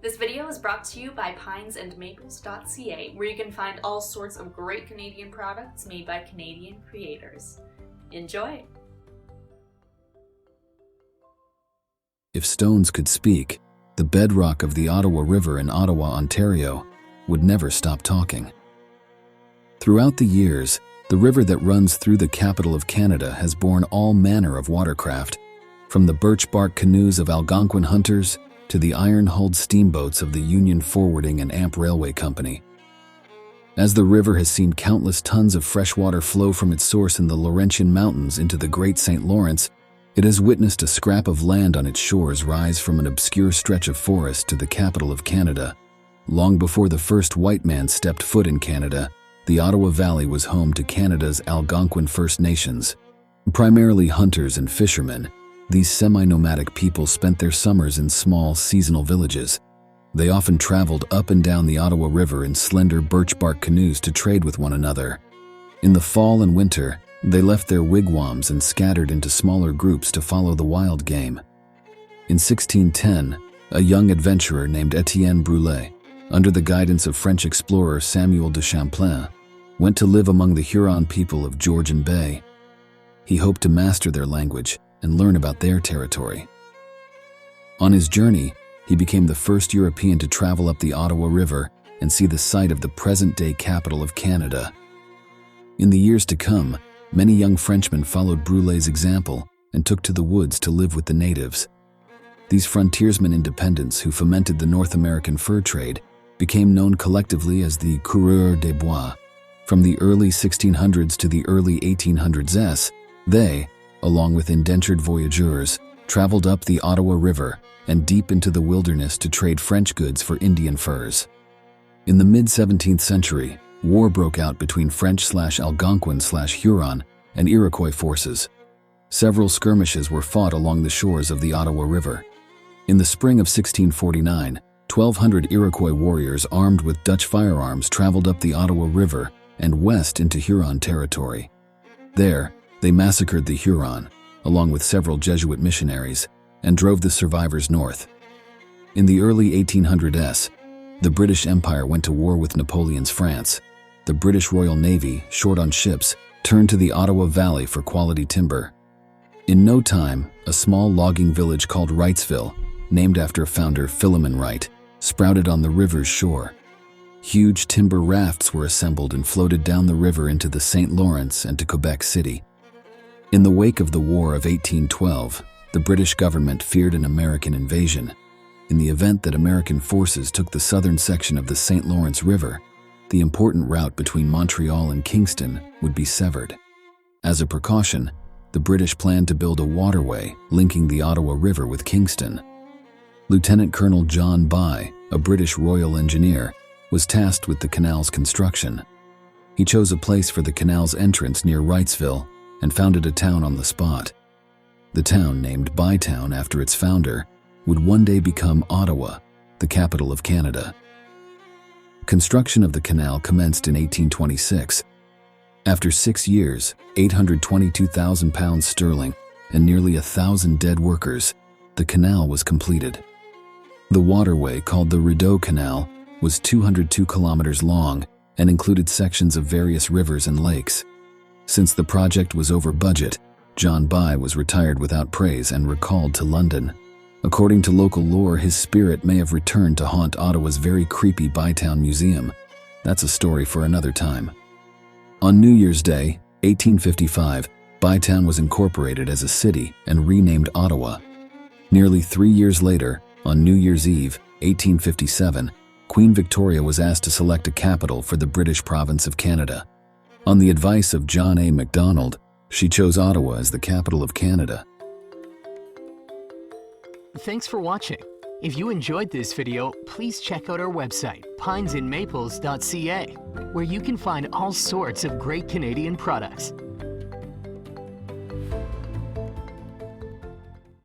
This video is brought to you by pinesandmaples.ca, where you can find all sorts of great Canadian products made by Canadian creators. Enjoy! If stones could speak, the bedrock of the Ottawa River in Ottawa, Ontario, would never stop talking. Throughout the years, the river that runs through the capital of Canada has borne all manner of watercraft, from the birch bark canoes of Algonquin hunters to the iron-hulled steamboats of the Union Forwarding and Amp Railway Company. As the river has seen countless tons of fresh water flow from its source in the Laurentian Mountains into the Great St. Lawrence, it has witnessed a scrap of land on its shores rise from an obscure stretch of forest to the capital of Canada. Long before the first white man stepped foot in Canada, the Ottawa Valley was home to Canada's Algonquin First Nations. Primarily hunters and fishermen, these semi-nomadic people spent their summers in small, seasonal villages. They often traveled up and down the Ottawa River in slender birch bark canoes to trade with one another. In the fall and winter, they left their wigwams and scattered into smaller groups to follow the wild game. In 1610, a young adventurer named Etienne Brulé, under the guidance of French explorer Samuel de Champlain, went to live among the Huron people of Georgian Bay. He hoped to master their language and learn about their territory. On his journey, he became the first European to travel up the Ottawa River and see the site of the present-day capital of Canada. In the years to come, many young Frenchmen followed Brulé's example and took to the woods to live with the natives. These frontiersmen independents who fomented the North American fur trade became known collectively as the coureurs des bois. From the early 1600s to the early 1800s, they, along with indentured voyageurs, traveled up the Ottawa River and deep into the wilderness to trade French goods for Indian furs. In the mid-17th century, war broke out between French/Algonquin/Huron and Iroquois forces. Several skirmishes were fought along the shores of the Ottawa River. In the spring of 1649, 1,200 Iroquois warriors armed with Dutch firearms traveled up the Ottawa River and west into Huron territory. There, they massacred the Huron, along with several Jesuit missionaries, and drove the survivors north. In the early 1800s, the British Empire went to war with Napoleon's France. The British Royal Navy, short on ships, turned to the Ottawa Valley for quality timber. In no time, a small logging village called Wrightsville, named after founder Philemon Wright, sprouted on the river's shore. Huge timber rafts were assembled and floated down the river into the St. Lawrence and to Quebec City. In the wake of the War of 1812, the British government feared an American invasion. In the event that American forces took the southern section of the St. Lawrence River, the important route between Montreal and Kingston would be severed. As a precaution, the British planned to build a waterway linking the Ottawa River with Kingston. Lieutenant Colonel John By, a British Royal Engineer, was tasked with the canal's construction. He chose a place for the canal's entrance near Wrightsville and founded a town on the spot. The town, named Bytown after its founder, would one day become Ottawa, the capital of Canada. Construction of the canal commenced in 1826. After 6 years, 822,000 pounds sterling, and nearly 1,000 dead workers, the canal was completed. The waterway, called the Rideau Canal, was 202 kilometers long and included sections of various rivers and lakes. Since the project was over budget, John By was retired without praise and recalled to London. According to local lore, his spirit may have returned to haunt Ottawa's very creepy Bytown Museum. That's a story for another time. On New Year's Day, 1855, Bytown was incorporated as a city and renamed Ottawa. Nearly 3 years later, on New Year's Eve, 1857, Queen Victoria was asked to select a capital for the British province of Canada. On the advice of John A. Macdonald, she chose Ottawa as the capital of Canada. Thanks for watching. If you enjoyed this video, please check out our website, pinesandmaples.ca, where you can find all sorts of great Canadian products.